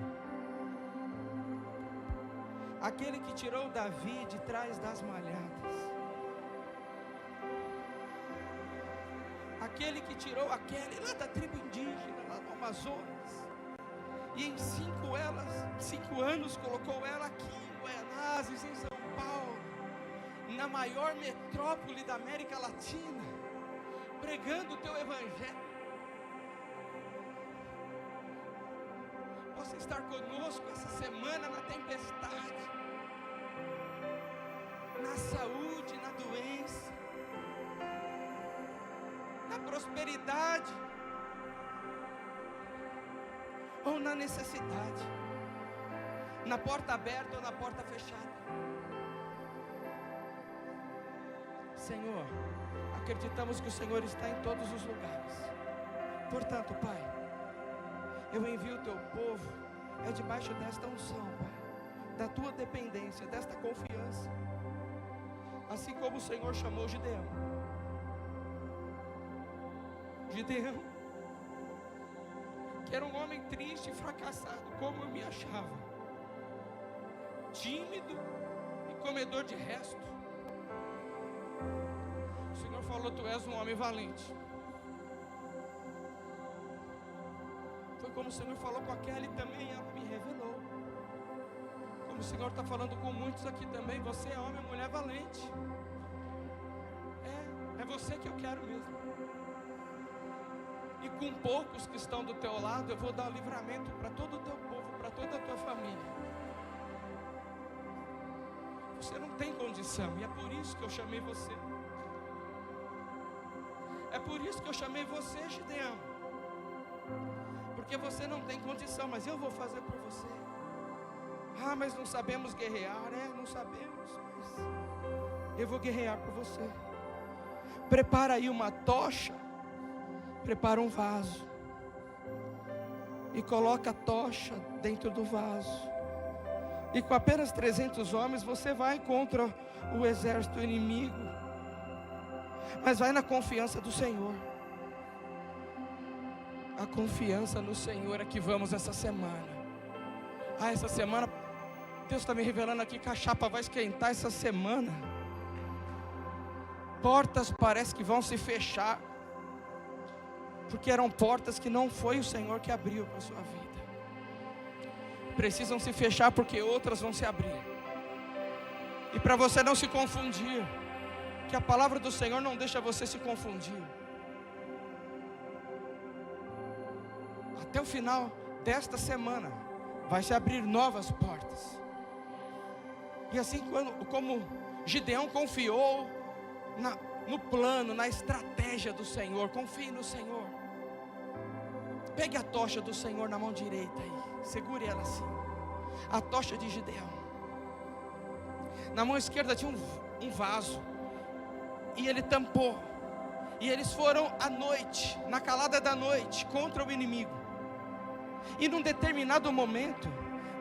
aquele que tirou Davi de trás das malhadas, aquele que tirou aquele lá da tribo indígena, lá do Amazonas, e em 5 anos colocou ela aqui em Guaianazes, em São Paulo, na maior metrópole da América Latina, pregando o teu evangelho. Possa estar conosco essa semana na tempestade, na saúde, na doença, na prosperidade ou na necessidade, na porta aberta ou na porta fechada. Senhor, acreditamos que o Senhor está em todos os lugares. Portanto, Pai, eu envio o teu povo, é debaixo desta unção, Pai, da tua dependência, desta confiança, assim como o Senhor chamou Gideão, que era um homem triste e fracassado, como eu me achava, tímido e comedor de resto. O Senhor falou: tu és um homem valente. Foi como o Senhor falou com a Kelly também, ela me revelou. Como o Senhor está falando com muitos aqui também, você é homem, mulher valente. É você que eu quero mesmo. E com poucos que estão do teu lado, eu vou dar livramento para todo o teu povo, para toda a tua família. Você não tem condição, e é por isso que eu chamei você. É por isso que eu chamei você, Gideão. Porque você não tem condição, mas eu vou fazer por você. Ah, mas não sabemos guerrear. Não sabemos, mas eu vou guerrear por você. Prepara aí uma tocha. Prepara um vaso e coloca a tocha dentro do vaso, e com apenas 300 homens você vai contra o exército inimigo, mas vai na confiança do Senhor. A confiança no Senhor é que vamos essa semana. Essa semana Deus está me revelando aqui que a chapa vai esquentar essa semana. Portas parece que vão se fechar, porque eram portas que não foi o Senhor que abriu para a sua vida. Precisam se fechar porque outras vão se abrir. E para você não se confundir, que a palavra do Senhor não deixa você se confundir. Até o final desta semana vai se abrir novas portas. E assim como Gideão confiou no plano, na estratégia do Senhor, confie no Senhor. Pegue a tocha do Senhor na mão direita aí, segure ela assim, a tocha de Gideão. Na mão esquerda tinha um vaso, e ele tampou, e eles foram à noite, na calada da noite, contra o inimigo. E num determinado momento,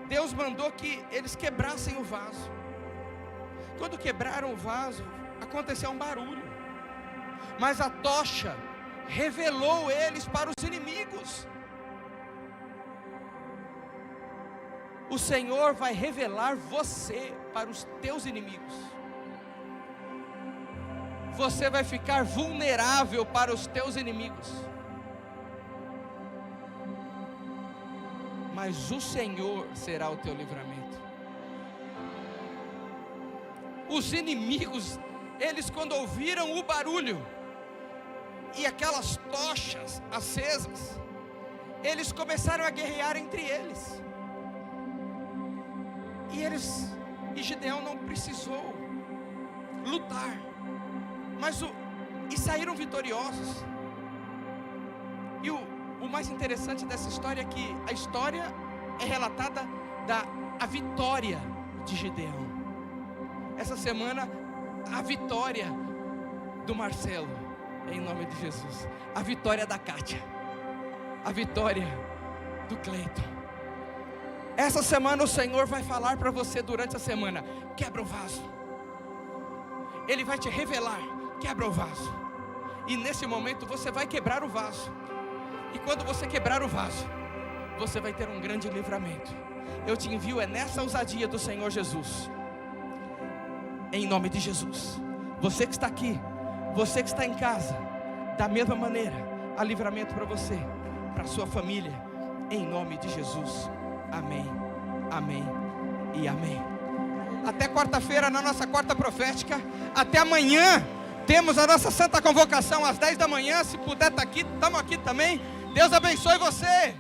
Deus mandou que eles quebrassem o vaso. Quando quebraram o vaso, aconteceu um barulho. mas a tocha revelou eles para os inimigos. O Senhor vai revelar você para os teus inimigos. Você vai ficar vulnerável para os teus inimigos. Mas o Senhor será o teu livramento. Os inimigos, eles quando ouviram o barulho e aquelas tochas acesas, eles começaram a guerrear entre eles. E Gideão não precisou lutar, e saíram vitoriosos. E o mais interessante dessa história é que a história é relatada a vitória de Gideão. Essa semana, a vitória do Marcelo, em nome de Jesus. A vitória da Kátia. A vitória do Cleiton. Essa semana o Senhor vai falar para você durante a semana: quebra o vaso. Ele vai te revelar: quebra o vaso. E nesse momento você vai quebrar o vaso. E quando você quebrar o vaso, você vai ter um grande livramento. Eu te envio nessa ousadia do Senhor Jesus. Em nome de Jesus. Você que está aqui, você que está em casa, da mesma maneira, há livramento para você, para a sua família, em nome de Jesus. Amém, amém e amém. Até quarta-feira na nossa quarta profética. Até amanhã temos a nossa santa convocação às 10 da manhã. Se puder estar aqui, estamos aqui também. Deus abençoe você.